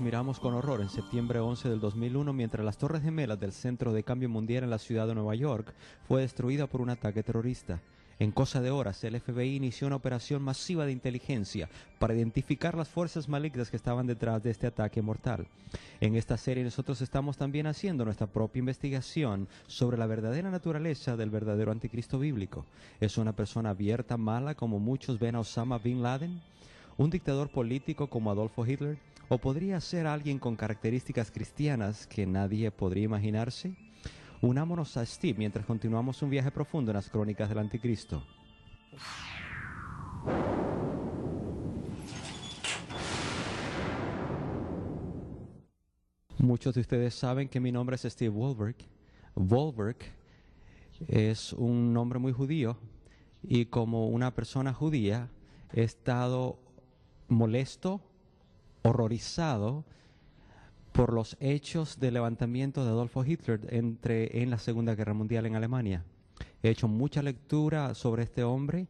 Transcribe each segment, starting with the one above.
miramos con horror en septiembre 11 del 2001 mientras las Torres Gemelas del Centro de Cambio Mundial en la ciudad de Nueva York fue destruida por un ataque terrorista. En cosa de horas, el FBI inició una operación masiva de inteligencia para identificar las fuerzas malignas que estaban detrás de este ataque mortal. En esta serie nosotros estamos también haciendo nuestra propia investigación sobre la verdadera naturaleza del verdadero anticristo bíblico. ¿Es una persona abierta, mala, como muchos ven a Osama Bin Laden? ¿Un dictador político como Adolfo Hitler? ¿O podría ser alguien con características cristianas que nadie podría imaginarse? Unámonos a Steve mientras continuamos un viaje profundo en las crónicas del anticristo. Muchos de ustedes saben que mi nombre es Steve Wohlberg. Wohlberg es un nombre muy judío y como una persona judía he estado molesto, horrorizado por los hechos del levantamiento de Adolfo Hitler en la Segunda Guerra Mundial en Alemania. He hecho mucha lectura sobre este hombre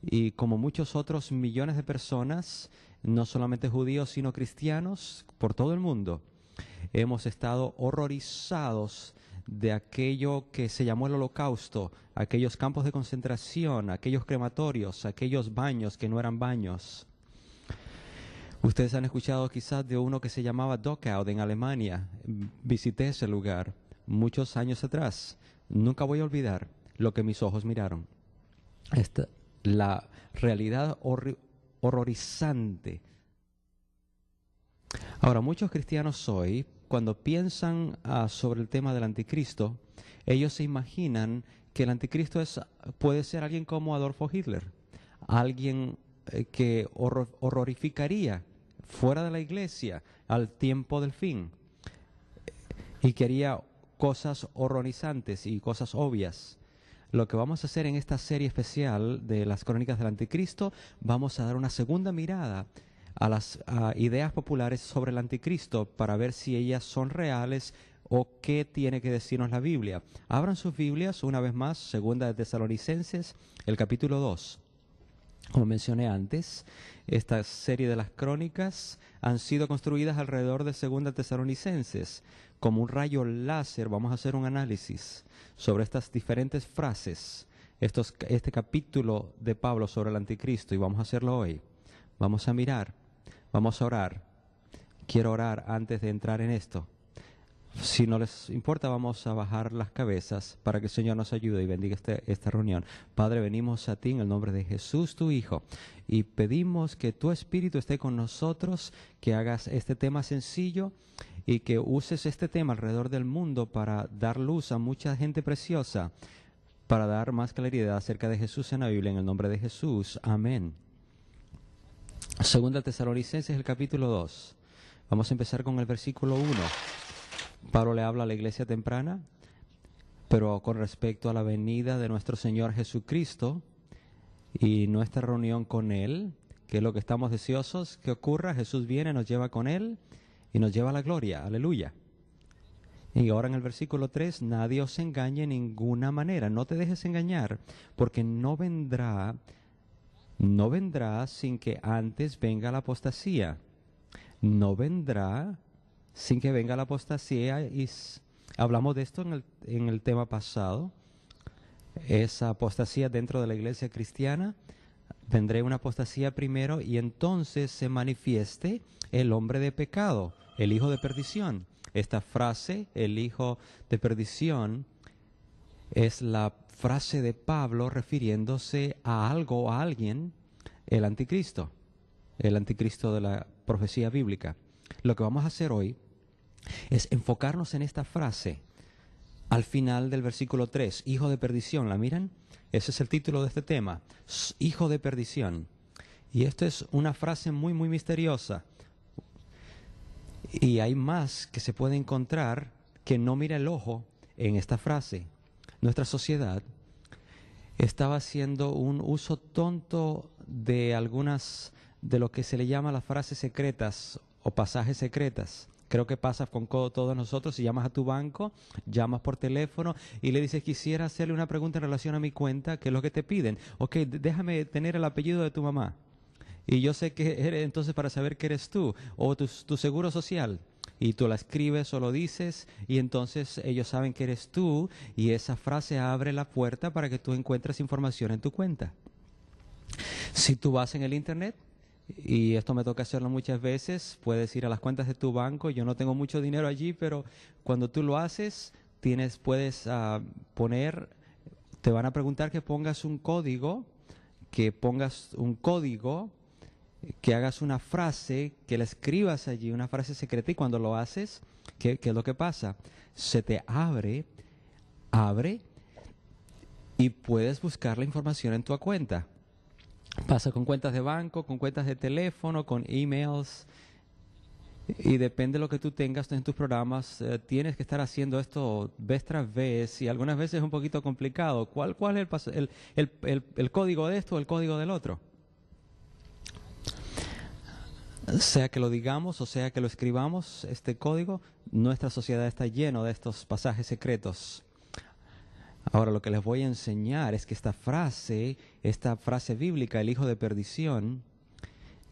y como muchos otros millones de personas, no solamente judíos sino cristianos por todo el mundo, hemos estado horrorizados de aquello que se llamó el Holocausto, aquellos campos de concentración, aquellos crematorios, aquellos baños que no eran baños. Ustedes han escuchado quizás de uno que se llamaba Dachau en Alemania. Visité ese lugar muchos años atrás. Nunca voy a olvidar lo que mis ojos miraron. La realidad horrorizante. Ahora, muchos cristianos hoy, cuando piensan sobre el tema del anticristo, ellos se imaginan que el anticristo puede ser alguien como Adolfo Hitler, alguien que horrorificaría fuera de la iglesia al tiempo del fin y que haría cosas horrorizantes y cosas obvias. Lo que vamos a hacer en esta serie especial de las crónicas del anticristo, vamos a dar una segunda mirada a las ideas populares sobre el anticristo para ver si ellas son reales o qué tiene que decirnos la Biblia. Abran sus Biblias una vez más, Segunda de Tesalonicenses, el capítulo 2. Como mencioné antes, esta serie de las crónicas han sido construidas alrededor de Segunda Tesalonicenses. Como un rayo láser vamos a hacer un análisis sobre estas diferentes frases, este capítulo de Pablo sobre el anticristo, y vamos a hacerlo hoy. Vamos a mirar, vamos a orar. Quiero orar antes de entrar en esto. Si no les importa, vamos a bajar las cabezas para que el Señor nos ayude y bendiga esta reunión. Padre, venimos a ti en el nombre de Jesús, tu Hijo, y pedimos que tu Espíritu esté con nosotros, que hagas este tema sencillo y que uses este tema alrededor del mundo para dar luz a mucha gente preciosa, para dar más claridad acerca de Jesús en la Biblia, en el nombre de Jesús. Amén. Segunda Tesalonicenses, el capítulo 2. Vamos a empezar con el versículo 1. Pablo le habla a la iglesia temprana, pero con respecto a la venida de nuestro Señor Jesucristo y nuestra reunión con Él, que es lo que estamos deseosos que ocurra. Jesús viene, nos lleva con Él y nos lleva a la gloria. Aleluya. Y ahora en el versículo 3, nadie os engañe en ninguna manera. No te dejes engañar, porque no vendrá sin que antes venga la apostasía. No vendrá sin que venga la apostasía, y hablamos de esto en el tema pasado. Esa apostasía dentro de la iglesia cristiana, vendrá una apostasía primero y entonces se manifieste el hombre de pecado, el hijo de perdición. Esta frase, el hijo de perdición, es la frase de Pablo refiriéndose a algo o a alguien, el anticristo de la profecía bíblica. Lo que vamos a hacer hoy es enfocarnos en esta frase al final del versículo 3, hijo de perdición. ¿La miran? Ese es el título de este tema, hijo de perdición. Y esto es una frase muy, muy misteriosa. Y hay más que se puede encontrar que no mira el ojo en esta frase. Nuestra sociedad estaba haciendo un uso tonto de algunas de lo que se le llama las frases secretas o pasajes secretas. Creo que pasa con todos nosotros. Si llamas a tu banco, llamas por teléfono y le dices, quisiera hacerle una pregunta en relación a mi cuenta, ¿qué es lo que te piden? Ok, déjame tener el apellido de tu mamá. Y yo sé que eres, entonces para saber que eres tú, o tu seguro social, y tú la escribes o lo dices, y entonces ellos saben que eres tú, y esa frase abre la puerta para que tú encuentres información en tu cuenta. Si tú vas en el internet, y esto me toca hacerlo muchas veces, puedes ir a las cuentas de tu banco. Yo no tengo mucho dinero allí, pero cuando tú lo haces, puedes poner, te van a preguntar que pongas un código, que hagas una frase, que la escribas allí, una frase secreta, y cuando lo haces, ¿qué es lo que pasa? Se te abre y puedes buscar la información en tu cuenta. Pasa con cuentas de banco, con cuentas de teléfono, con emails, y depende de lo que tú tengas en tus programas, tienes que estar haciendo esto vez tras vez, y algunas veces es un poquito complicado. ¿Cuál es el código de esto o el código del otro? Sea que lo digamos o sea que lo escribamos, este código, nuestra sociedad está llena de estos pasajes secretos. Ahora lo que les voy a enseñar es que esta frase bíblica, el hijo de perdición,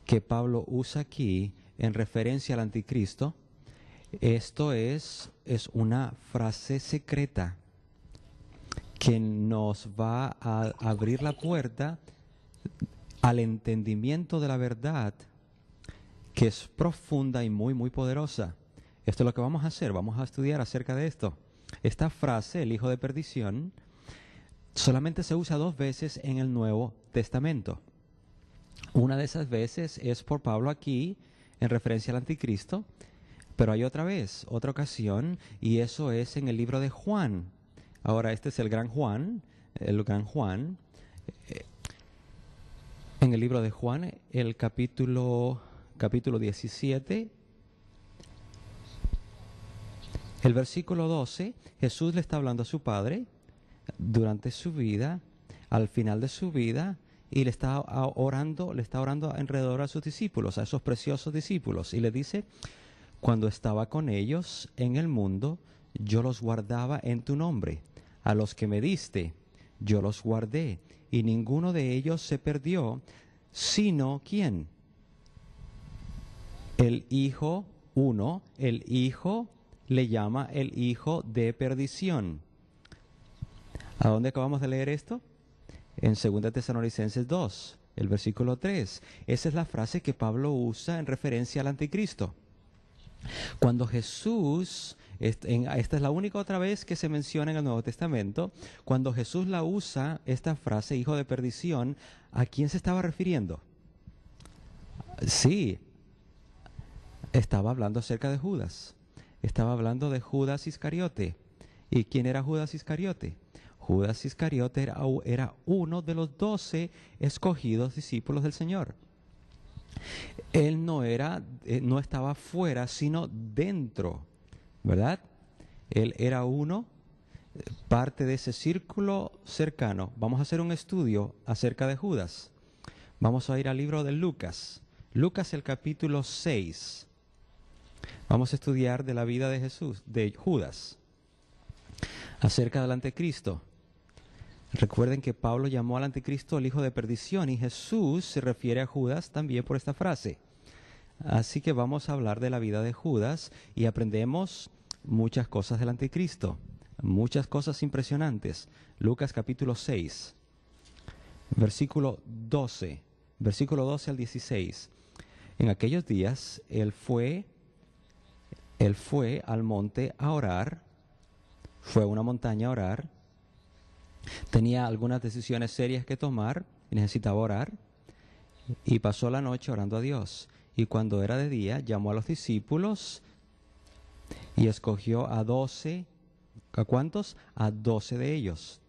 que Pablo usa aquí en referencia al anticristo, esto es una frase secreta que nos va a abrir la puerta al entendimiento de la verdad, que es profunda y muy, muy poderosa. Esto es lo que vamos a hacer, vamos a estudiar acerca de esto. Esta frase, el hijo de perdición, solamente se usa 2 veces en el Nuevo Testamento. Una de esas veces es por Pablo aquí, en referencia al anticristo, pero hay otra ocasión, y eso es en el libro de Juan. Ahora, este es el gran Juan, en el libro de Juan, el capítulo 17, el versículo 12, Jesús le está hablando a su Padre durante su vida, al final de su vida, y le está orando alrededor a sus discípulos, a esos preciosos discípulos, y le dice: cuando estaba con ellos en el mundo, yo los guardaba en tu nombre. A los que me diste, yo los guardé, y ninguno de ellos se perdió, sino ¿quién? El Hijo, el Hijo le llama el hijo de perdición. ¿A dónde acabamos de leer esto? En 2 Tesalonicenses 2, el versículo 3. Esa es la frase que Pablo usa en referencia al anticristo. Cuando Jesús, esta es la única otra vez que se menciona en el Nuevo Testamento, cuando Jesús la usa, esta frase, hijo de perdición, ¿a quién se estaba refiriendo? Sí, estaba hablando acerca de Judas. Estaba hablando de Judas Iscariote. ¿Y quién era Judas Iscariote? Judas Iscariote era uno de los 12 escogidos discípulos del Señor. Él no estaba fuera, sino dentro, ¿verdad? Él era parte de ese círculo cercano. Vamos a hacer un estudio acerca de Judas. Vamos a ir al libro de Lucas. Lucas, el capítulo 6. Vamos a estudiar de la vida de Judas, acerca del anticristo. Recuerden que Pablo llamó al anticristo el hijo de perdición, y Jesús se refiere a Judas también por esta frase. Así que vamos a hablar de la vida de Judas y aprendemos muchas cosas del anticristo, muchas cosas impresionantes. Lucas capítulo 6, versículo 12 al 16. En aquellos días él fue al monte a orar, fue a una montaña a orar, tenía algunas decisiones serias que tomar y necesitaba orar, y pasó la noche orando a Dios. Y cuando era de día, llamó a los discípulos y escogió a 12, ¿a cuántos? A 12 de ellos,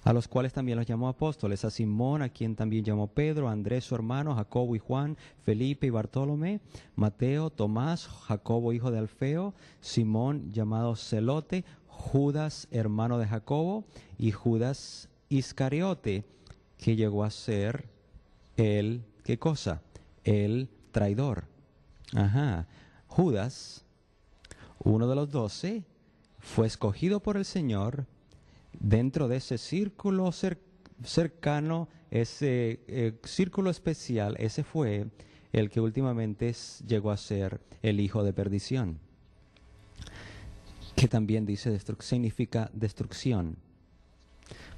a los cuales también los llamó apóstoles: a Simón, a quien también llamó Pedro, a Andrés su hermano, Jacobo y Juan, Felipe y Bartolomé, Mateo, Tomás, Jacobo hijo de Alfeo, Simón llamado Celote, Judas hermano de Jacobo, y Judas Iscariote, que llegó a ser el, ¿qué cosa? El traidor. Judas, uno de los 12, fue escogido por el Señor dentro de ese círculo cercano ese círculo especial, ese fue el que últimamente llegó a ser el hijo de perdición, que también dice significa destrucción.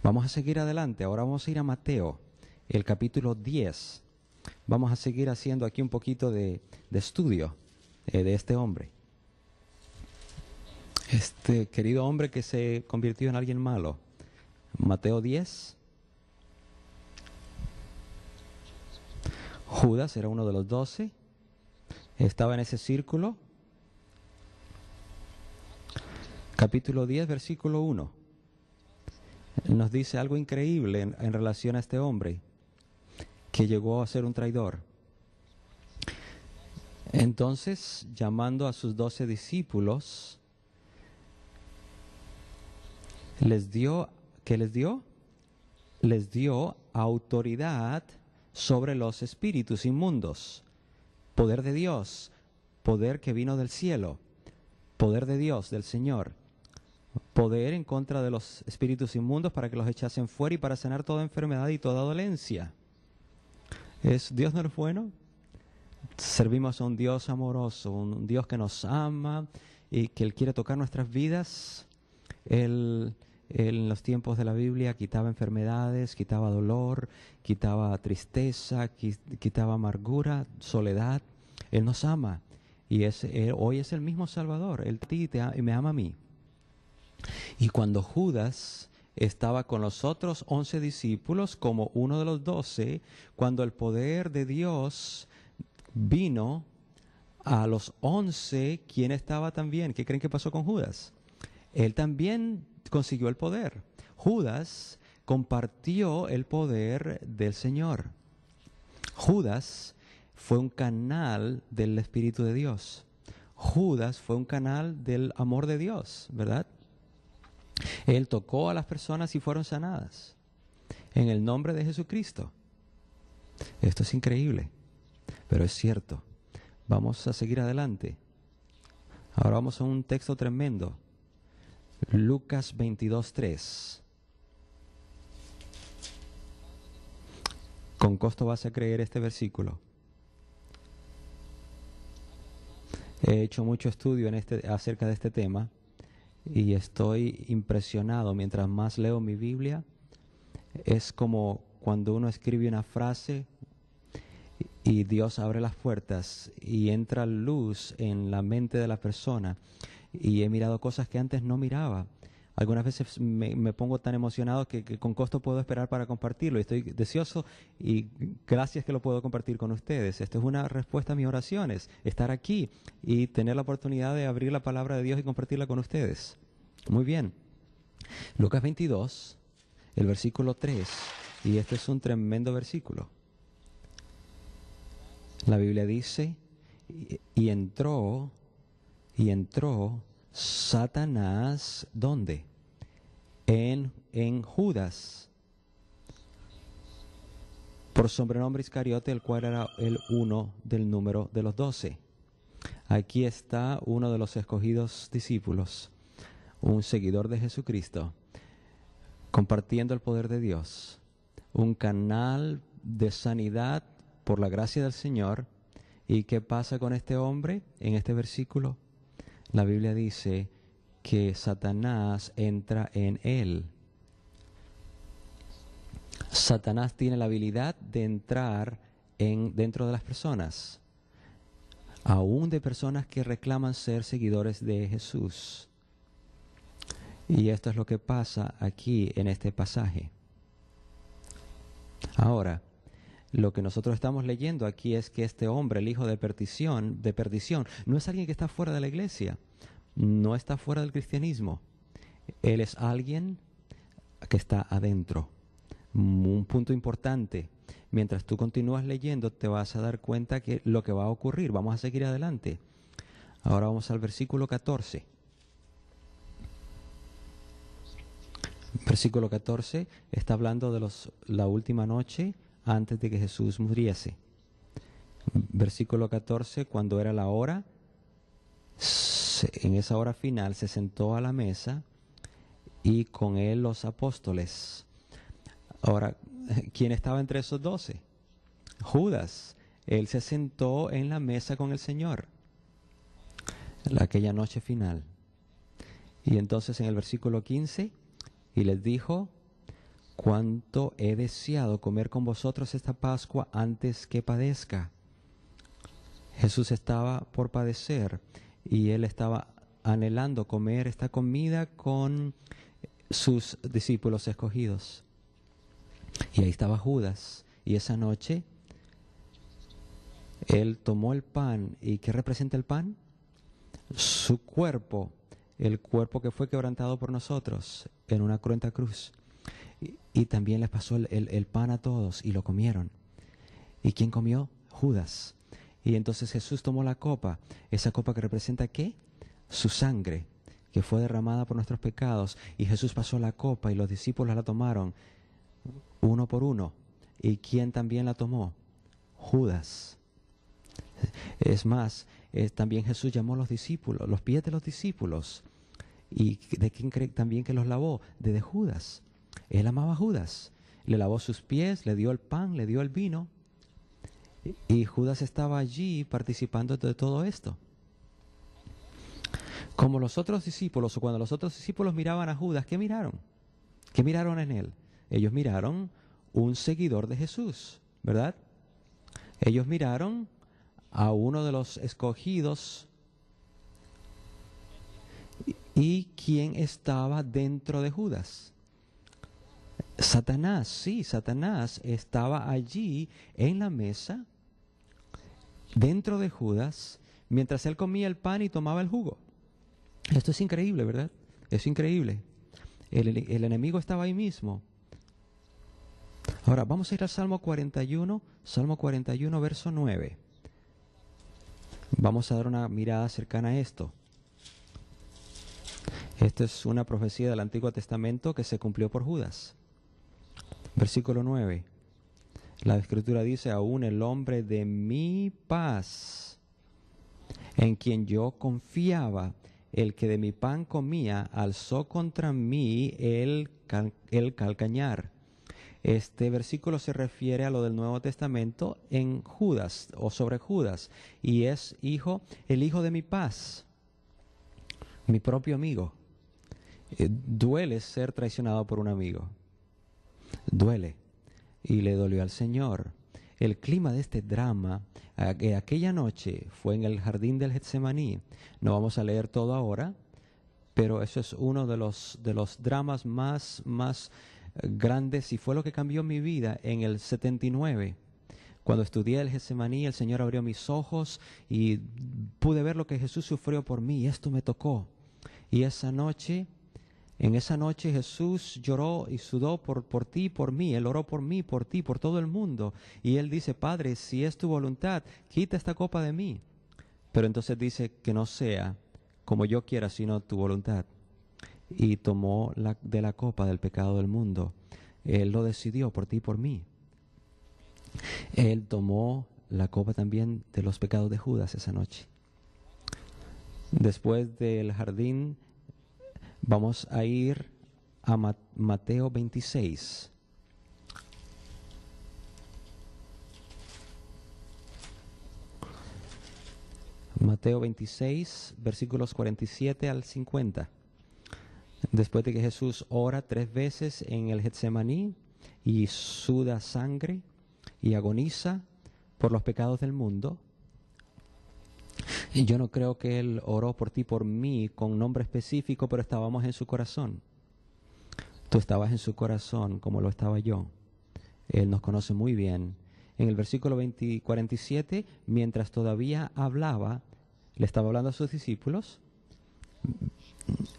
Vamos a seguir adelante, ahora vamos a ir a Mateo, el capítulo 10. Vamos a seguir haciendo aquí un poquito de estudio de este hombre. Este querido hombre que se convirtió en alguien malo. Mateo 10. Judas era uno de los 12. Estaba en ese círculo. Capítulo 10, versículo 1. Nos dice algo increíble en relación a este hombre que llegó a ser un traidor. Entonces, llamando a sus 12 discípulos, ¿qué les dio? Les dio autoridad sobre los espíritus inmundos. Poder de Dios, poder que vino del cielo, poder de Dios, del Señor. Poder en contra de los espíritus inmundos para que los echasen fuera y para sanar toda enfermedad y toda dolencia. ¿Dios no es bueno? Servimos a un Dios amoroso, un Dios que nos ama y que Él quiere tocar nuestras vidas. Él en los tiempos de la Biblia quitaba enfermedades, quitaba dolor, quitaba tristeza, quitaba amargura, soledad. Él nos ama y hoy es el mismo Salvador. Él me ama a mí. Y cuando Judas estaba con los otros 11 discípulos como uno de los 12, cuando el poder de Dios vino a los 11, ¿quién estaba también? ¿Qué creen que pasó con Judas? Él también consiguió el poder. Judas compartió el poder del Señor. Judas fue un canal del Espíritu de Dios. Judas fue un canal del amor de Dios, ¿verdad? Él tocó a las personas y fueron sanadas en el nombre de Jesucristo. Esto es increíble, pero es cierto. Vamos a seguir adelante. Ahora vamos a un texto tremendo. Lucas 22:3. Con costo vas a creer este versículo. He hecho mucho estudio acerca de este tema y estoy impresionado. Mientras más leo mi Biblia, es como cuando uno escribe una frase y Dios abre las puertas y entra luz en la mente de la persona. Y he mirado cosas que antes no miraba. Algunas veces me pongo tan emocionado que con costo puedo esperar para compartirlo. Y estoy deseoso y gracias que lo puedo compartir con ustedes. Esto es una respuesta a mis oraciones. Estar aquí y tener la oportunidad de abrir la palabra de Dios y compartirla con ustedes. Muy bien. Lucas 22, el versículo 3. Y este es un tremendo versículo. La Biblia dice, y entró Satanás, ¿dónde? En Judas, por sobrenombre Iscariote, el cual era el uno del número de los 12. Aquí está uno de los escogidos discípulos, un seguidor de Jesucristo, compartiendo el poder de Dios, un canal de sanidad por la gracia del Señor. ¿Y qué pasa con este hombre en este versículo? La Biblia dice que Satanás entra en él. Satanás tiene la habilidad de entrar dentro de las personas, aún de personas que reclaman ser seguidores de Jesús. Y esto es lo que pasa aquí en este pasaje. Ahora, lo que nosotros estamos leyendo aquí es que este hombre, el hijo de perdición, no es alguien que está fuera de la iglesia, no está fuera del cristianismo. Él es alguien que está adentro. Un punto importante. Mientras tú continúas leyendo, te vas a dar cuenta que lo que va a ocurrir. Vamos a seguir adelante. Ahora vamos al versículo 14. Versículo 14 está hablando de la última noche antes de que Jesús muriese. Versículo 14, cuando era la hora, en esa hora final se sentó a la mesa y con él los apóstoles. Ahora, ¿quién estaba entre esos 12? Judas. Él se sentó en la mesa con el Señor aquella noche final. Y entonces en el versículo 15, y les dijo: cuánto he deseado comer con vosotros esta Pascua antes que padezca. Jesús estaba por padecer y él estaba anhelando comer esta comida con sus discípulos escogidos. Y ahí estaba Judas, y esa noche él tomó el pan. ¿Y qué representa el pan? Su cuerpo, el cuerpo que fue quebrantado por nosotros en una cruenta cruz. Y también les pasó el pan a todos y lo comieron. ¿Y quién comió? Judas. Y entonces Jesús tomó la copa, esa copa que representa ¿qué? Su sangre, que fue derramada por nuestros pecados. Y Jesús pasó la copa y los discípulos la tomaron uno por uno. ¿Y quién también la tomó? Judas. Es más, también Jesús llamó a los discípulos, los pies de los discípulos. ¿Y de quién cree también que los lavó? De Judas. Él amaba a Judas. Le lavó sus pies, le dio el pan, le dio el vino. Y Judas estaba allí participando de todo esto. Como los otros discípulos, o cuando los otros discípulos miraban a Judas, ¿qué miraron? ¿Qué miraron en él? Ellos miraron un seguidor de Jesús, ¿verdad? Ellos miraron a uno de los escogidos. ¿Y quién estaba dentro de Judas? Satanás. Sí, Satanás estaba allí en la mesa, dentro de Judas, mientras él comía el pan y tomaba el jugo. Esto es increíble, ¿verdad? Es increíble. El enemigo estaba ahí mismo. Ahora, vamos a ir al Salmo 41, verso 9. Vamos a dar una mirada cercana a esto. Esta es una profecía del Antiguo Testamento que se cumplió por Judas. Versículo 9. La Escritura dice: aún el hombre de mi paz, en quien yo confiaba, el que de mi pan comía, alzó contra mí el calcañar. Este versículo se refiere a lo del Nuevo Testamento en Judas, o sobre Judas, y es el hijo de mi paz, mi propio amigo. Duele ser traicionado por un amigo. Duele. Y le dolió al Señor. El clima de este drama, aquella noche, fue en el jardín del Getsemaní. No vamos a leer todo ahora, pero eso es uno de los dramas más grandes, y fue lo que cambió mi vida en el 79. Cuando estudié el Getsemaní, el Señor abrió mis ojos y pude ver lo que Jesús sufrió por mí, y esto me tocó. Y en esa noche Jesús lloró y sudó por ti y por mí. Él oró por mí, por ti, por todo el mundo. Y Él dice: Padre, si es tu voluntad, quita esta copa de mí. Pero entonces dice: que no sea como yo quiera, sino tu voluntad. Y tomó de la copa del pecado del mundo. Él lo decidió por ti y por mí. Él tomó la copa también de los pecados de Judas esa noche. Después del jardín, vamos a ir a Mateo 26. Mateo 26, versículos 47 al 50. Después de que Jesús ora 3 veces en el Getsemaní y suda sangre y agoniza por los pecados del mundo. Y yo no creo que Él oró por ti, por mí, con nombre específico, pero estábamos en su corazón. Tú estabas en su corazón como lo estaba yo. Él nos conoce muy bien. En el versículo 47, mientras todavía hablaba, le estaba hablando a sus discípulos,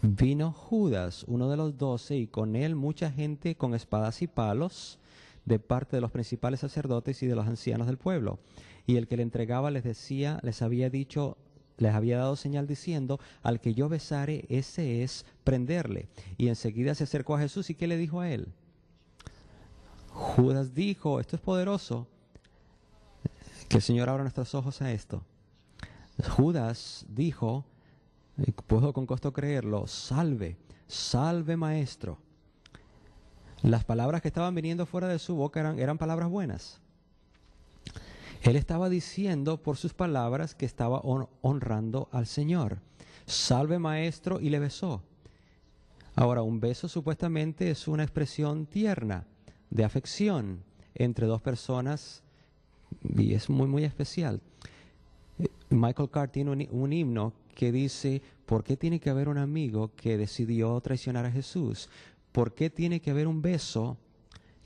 vino Judas, uno de los 12, y con él mucha gente con espadas y palos, de parte de los principales sacerdotes y de los ancianos del pueblo. Y el que le entregaba les había dado señal diciendo: al que yo besare, ese es, prenderle. Y enseguida se acercó a Jesús, ¿y qué le dijo a él? Judas dijo: esto es poderoso, que el Señor abra nuestros ojos a esto. Judas dijo, y puedo con costo creerlo: salve, salve, maestro. Las palabras que estaban viniendo fuera de su boca eran palabras buenas. Él estaba diciendo por sus palabras que estaba honrando al Señor. Salve maestro, y le besó. Ahora, un beso supuestamente es una expresión tierna, de afección entre dos personas, y es muy, muy especial. Michael Card tiene un himno que dice: ¿por qué tiene que haber un amigo que decidió traicionar a Jesús? ¿Por qué tiene que haber un beso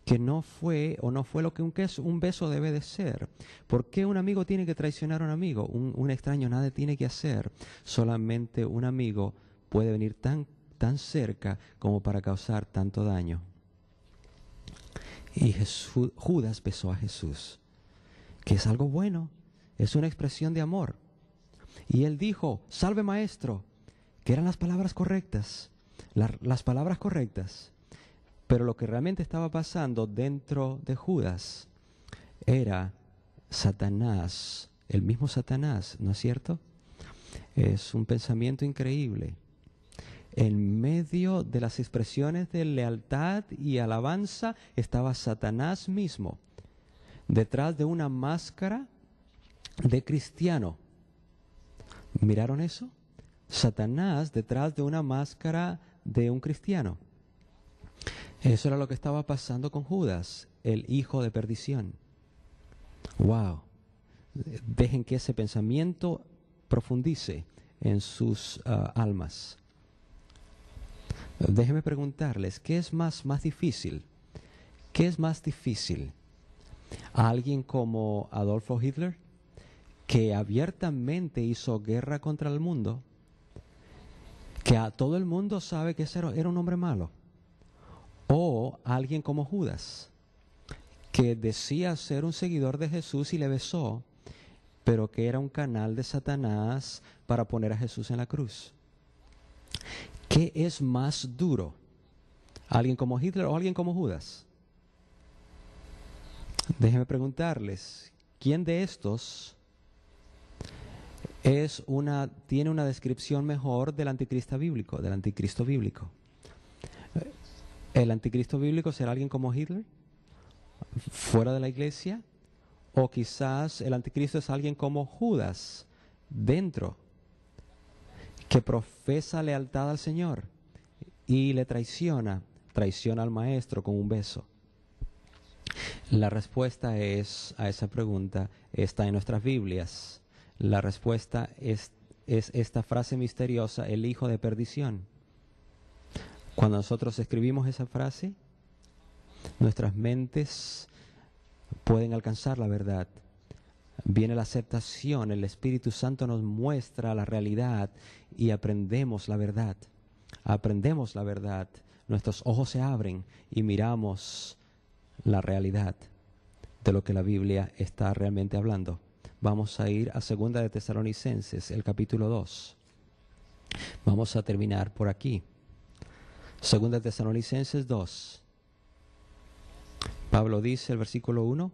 que no fue lo que un beso debe de ser? ¿Por qué un amigo tiene que traicionar a un amigo? Un extraño nada tiene que hacer. Solamente un amigo puede venir tan cerca como para causar tanto daño. Y Judas besó a Jesús, que es algo bueno, es una expresión de amor. Y él dijo: salve maestro, que eran las palabras correctas, las palabras correctas. Pero lo que realmente estaba pasando dentro de Judas era Satanás, el mismo Satanás, ¿no es cierto? Es un pensamiento increíble. En medio de las expresiones de lealtad y alabanza estaba Satanás mismo, detrás de una máscara de cristiano. ¿Miraron eso? Satanás detrás de una máscara de un cristiano. Eso era lo que estaba pasando con Judas, el hijo de perdición. ¡Wow! Dejen que ese pensamiento profundice en sus almas. Déjenme preguntarles, ¿qué es más difícil? ¿Qué es más difícil? ¿A alguien como Adolfo Hitler, que abiertamente hizo guerra contra el mundo, que a todo el mundo sabe que ese era un hombre malo? ¿O alguien como Judas, que decía ser un seguidor de Jesús y le besó, pero que era un canal de Satanás para poner a Jesús en la cruz? ¿Qué es más duro? ¿Alguien como Hitler o alguien como Judas? Déjenme preguntarles, ¿quién de estos tiene una descripción mejor del anticristo bíblico, ¿El anticristo bíblico será alguien como Hitler, fuera de la iglesia? ¿O quizás el anticristo es alguien como Judas, dentro, que profesa lealtad al Señor y le traiciona al maestro con un beso? La respuesta a esa pregunta está en nuestras Biblias. La respuesta es esta frase misteriosa: el hijo de perdición. Cuando nosotros escribimos esa frase, nuestras mentes pueden alcanzar la verdad. Viene la aceptación, el Espíritu Santo nos muestra la realidad y aprendemos la verdad. Aprendemos la verdad, nuestros ojos se abren y miramos la realidad de lo que la Biblia está realmente hablando. Vamos a ir a 2 de Tesalonicenses, el capítulo 2. Vamos a terminar por aquí. 2 de Tesalonicenses 2. Pablo dice, el versículo 1: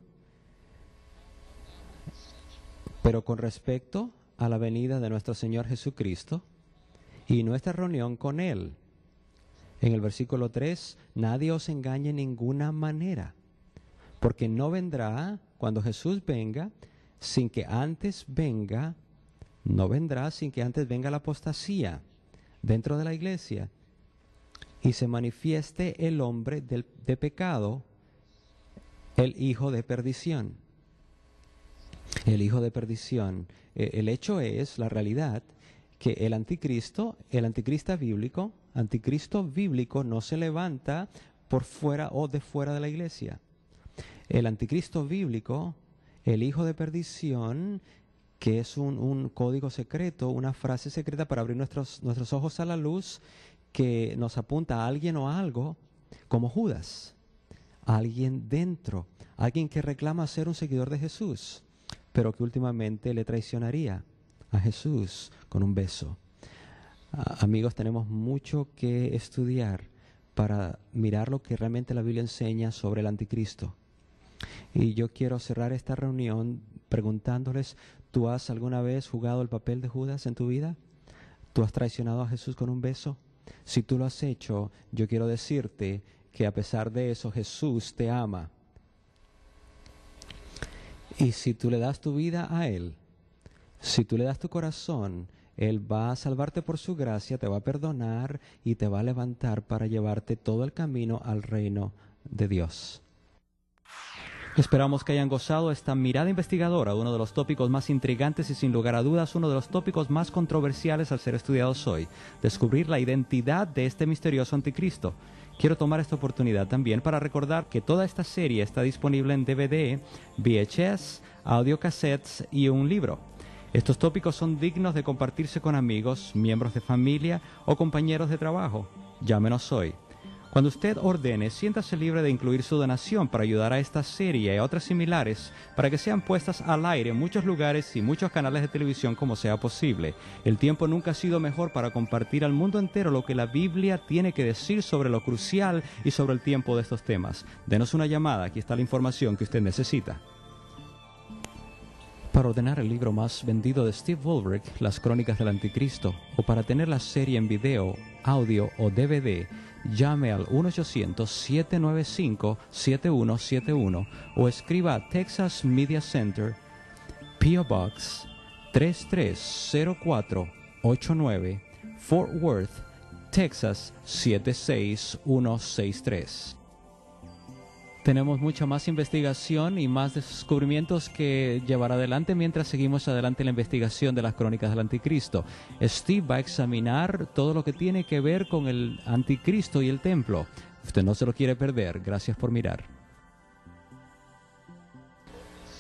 pero con respecto a la venida de nuestro Señor Jesucristo y nuestra reunión con Él. En el versículo 3, nadie os engañe en ninguna manera, porque no vendrá cuando Jesús venga sin que antes venga la apostasía dentro de la iglesia y se manifieste el hombre de pecado, el hijo de perdición. El hijo de perdición. El hecho es, la realidad, que el anticristo bíblico no se levanta por fuera o de fuera de la iglesia. El anticristo bíblico, el hijo de perdición, que es un código secreto, una frase secreta para abrir nuestros ojos a la luz, que nos apunta a alguien o a algo, como Judas, alguien dentro, alguien que reclama ser un seguidor de Jesús, pero que últimamente le traicionaría a Jesús con un beso. Amigos, tenemos mucho que estudiar para mirar lo que realmente la Biblia enseña sobre el anticristo. Y yo quiero cerrar esta reunión preguntándoles, ¿tú has alguna vez jugado el papel de Judas en tu vida? ¿Tú has traicionado a Jesús con un beso? Si tú lo has hecho, yo quiero decirte que a pesar de eso Jesús te ama. Y si tú le das tu vida a Él, si tú le das tu corazón, Él va a salvarte por su gracia, te va a perdonar y te va a levantar para llevarte todo el camino al reino de Dios. Esperamos que hayan gozado esta mirada investigadora, uno de los tópicos más intrigantes y sin lugar a dudas uno de los tópicos más controversiales al ser estudiados hoy, descubrir la identidad de este misterioso anticristo. Quiero tomar esta oportunidad también para recordar que toda esta serie está disponible en DVD, VHS, audiocassettes y un libro. Estos tópicos son dignos de compartirse con amigos, miembros de familia o compañeros de trabajo. Llámenos hoy. Cuando usted ordene, siéntase libre de incluir su donación para ayudar a esta serie y a otras similares para que sean puestas al aire en muchos lugares y muchos canales de televisión como sea posible. El tiempo nunca ha sido mejor para compartir al mundo entero lo que la Biblia tiene que decir sobre lo crucial y sobre el tiempo de estos temas. Denos una llamada, aquí está la información que usted necesita. Para ordenar el libro más vendido de Steve Woolrich, Las Crónicas del Anticristo, o para tener la serie en video, audio o DVD, llame al 1-800-795-7171 o escriba a Texas Media Center, P.O. Box 330489, Fort Worth, Texas 76163. Tenemos mucha más investigación y más descubrimientos que llevar adelante mientras seguimos adelante la investigación de las crónicas del anticristo. Steve va a examinar todo lo que tiene que ver con el anticristo y el templo. Usted no se lo quiere perder. Gracias por mirar.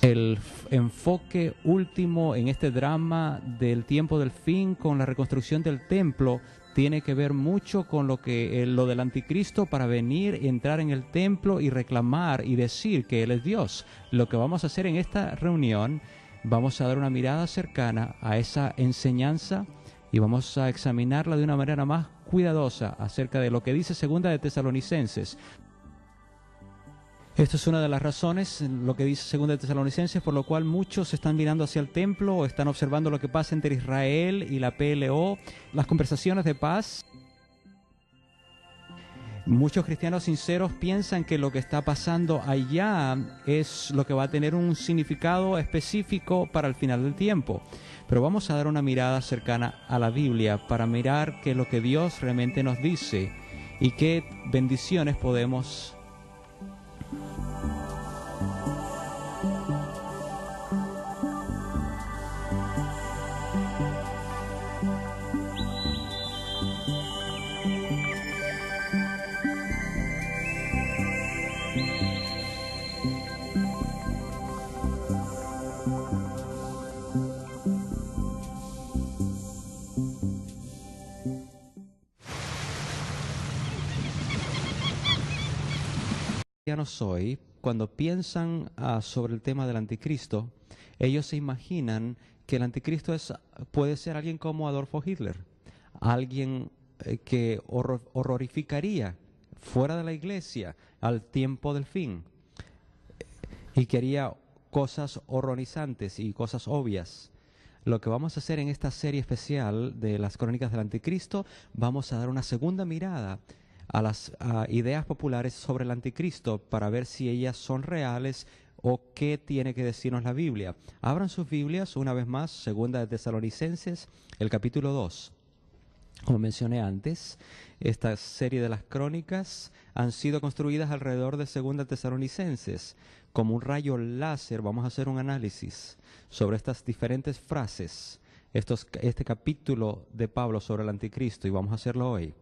El enfoque último en este drama del tiempo del fin con la reconstrucción del templo tiene que ver mucho con lo del anticristo para venir, entrar en el templo y reclamar y decir que Él es Dios. Lo que vamos a hacer en esta reunión, vamos a dar una mirada cercana a esa enseñanza y vamos a examinarla de una manera más cuidadosa acerca de lo que dice Segunda de Tesalonicenses. Esto es una de las razones, lo que dice Segunda de Tesalonicenses, por lo cual muchos están mirando hacia el templo o están observando lo que pasa entre Israel y la PLO, las conversaciones de paz. Muchos cristianos sinceros piensan que lo que está pasando allá es lo que va a tener un significado específico para el final del tiempo. Pero vamos a dar una mirada cercana a la Biblia para mirar qué es lo que Dios realmente nos dice y qué bendiciones podemos hoy, cuando piensan sobre el tema del anticristo, ellos se imaginan que el anticristo puede ser alguien como Adolfo Hitler, alguien que horrorificaría fuera de la iglesia al tiempo del fin y que haría cosas horrorizantes y cosas obvias. Lo que vamos a hacer en esta serie especial de las crónicas del anticristo, vamos a dar una segunda mirada a las ideas populares sobre el anticristo para ver si ellas son reales o qué tiene que decirnos la Biblia. Abran sus Biblias una vez más, Segunda de Tesalonicenses, el capítulo 2. Como mencioné antes, esta serie de las crónicas han sido construidas alrededor de Segunda de Tesalonicenses. Como un rayo láser vamos a hacer un análisis sobre estas diferentes frases, este capítulo de Pablo sobre el anticristo, y vamos a hacerlo hoy.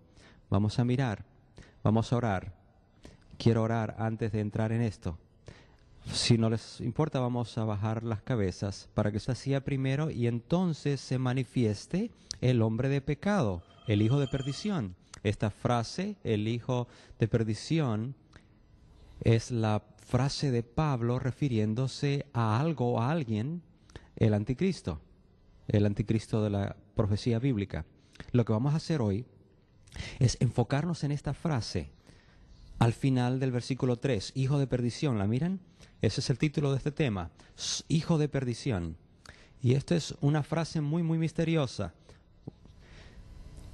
Vamos a mirar. Vamos a orar. Quiero orar antes de entrar en esto. Si no les importa, vamos a bajar las cabezas para que se hacía primero y entonces se manifieste el hombre de pecado, el hijo de perdición. Esta frase, el hijo de perdición, es la frase de Pablo refiriéndose a algo o a alguien, el anticristo de la profecía bíblica. Lo que vamos a hacer hoy es enfocarnos en esta frase al final del versículo 3, hijo de perdición. ¿La miran? Ese es el título de este tema, hijo de perdición. Y esto es una frase muy, muy misteriosa.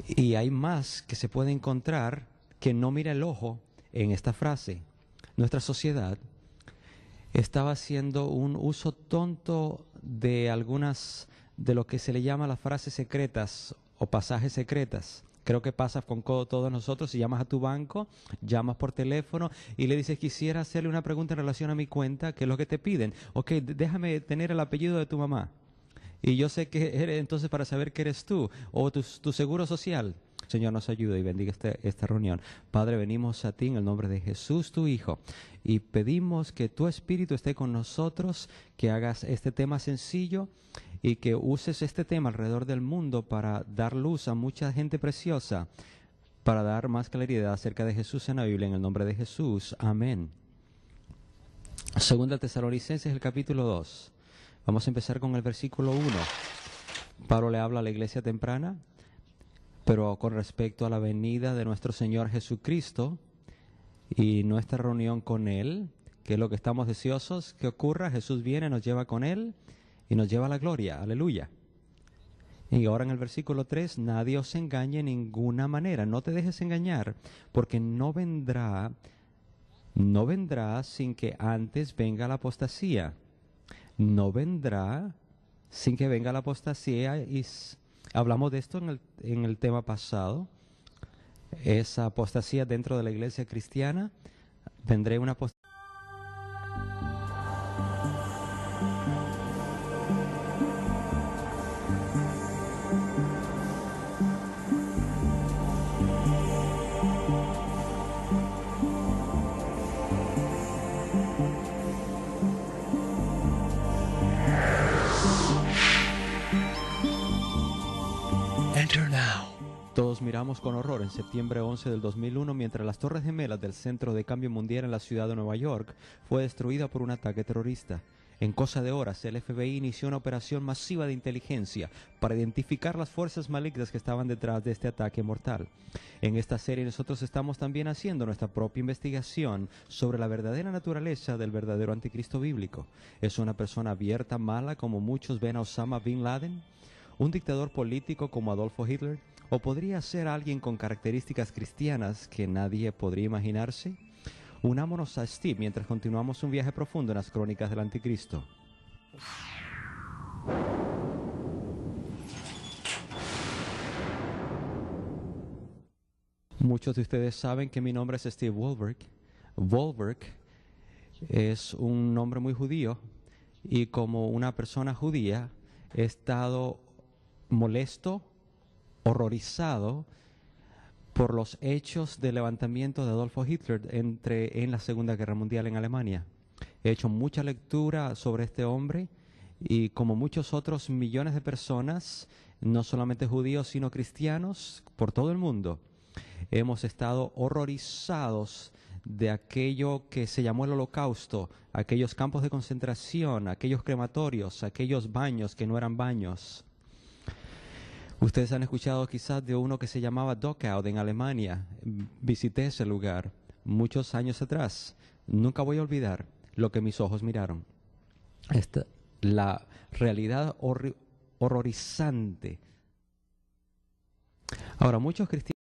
Y hay más que se puede encontrar que no mira el ojo en esta frase. Nuestra sociedad estaba haciendo un uso tonto de algunas de lo que se le llama las frases secretas o pasajes secretas. Creo que pasa con todos nosotros. Si llamas a tu banco, llamas por teléfono y le dices, quisiera hacerle una pregunta en relación a mi cuenta, ¿qué es lo que te piden? Ok, déjame tener el apellido de tu mamá. Y yo sé que eres, entonces, para saber que eres tú, o tu seguro social. Señor, nos ayude y bendiga esta reunión. Padre, venimos a ti en el nombre de Jesús, tu Hijo, y pedimos que tu Espíritu esté con nosotros, que hagas este tema sencillo y que uses este tema alrededor del mundo para dar luz a mucha gente preciosa, para dar más claridad acerca de Jesús en la Biblia, en el nombre de Jesús. Amén. Segunda Tesalonicenses, el capítulo 2. Vamos a empezar con el versículo 1. Pablo le habla a la iglesia temprana, pero con respecto a la venida de nuestro Señor Jesucristo y nuestra reunión con Él, que es lo que estamos deseosos que ocurra. Jesús viene, nos lleva con Él y nos lleva a la gloria. Aleluya. Y ahora en el versículo 3, nadie os engañe en ninguna manera. No te dejes engañar, porque no vendrá sin que antes venga la apostasía. No vendrá sin que venga la apostasía. Y hablamos de esto en el tema pasado. Esa apostasía dentro de la iglesia cristiana. Vendré una apostasía. Enter now. Todos miramos con horror en septiembre 11 del 2001 mientras las Torres Gemelas del Centro de Cambio Mundial en la ciudad de Nueva York fue destruida por un ataque terrorista. En cosa de horas, el FBI inició una operación masiva de inteligencia para identificar las fuerzas malignas que estaban detrás de este ataque mortal. En esta serie nosotros estamos también haciendo nuestra propia investigación sobre la verdadera naturaleza del verdadero anticristo bíblico. ¿Es una persona abierta, mala, como muchos ven a Osama Bin Laden? ¿Un dictador político como Adolfo Hitler? ¿O podría ser alguien con características cristianas que nadie podría imaginarse? Unámonos a Steve mientras continuamos un viaje profundo en las crónicas del anticristo. Muchos de ustedes saben que mi nombre es Steve Wohlberg. Wohlberg es un nombre muy judío y como una persona judía he estado molesto, horrorizado por los hechos de levantamiento de Adolfo Hitler en la Segunda Guerra Mundial en Alemania. He hecho mucha lectura sobre este hombre y como muchos otros millones de personas, no solamente judíos sino cristianos, por todo el mundo, hemos estado horrorizados de aquello que se llamó el Holocausto, aquellos campos de concentración, aquellos crematorios, aquellos baños que no eran baños. Ustedes han escuchado quizás de uno que se llamaba Dachau en Alemania. Visité ese lugar muchos años atrás. Nunca voy a olvidar lo que mis ojos miraron. La realidad horrorizante. Ahora, muchos cristianos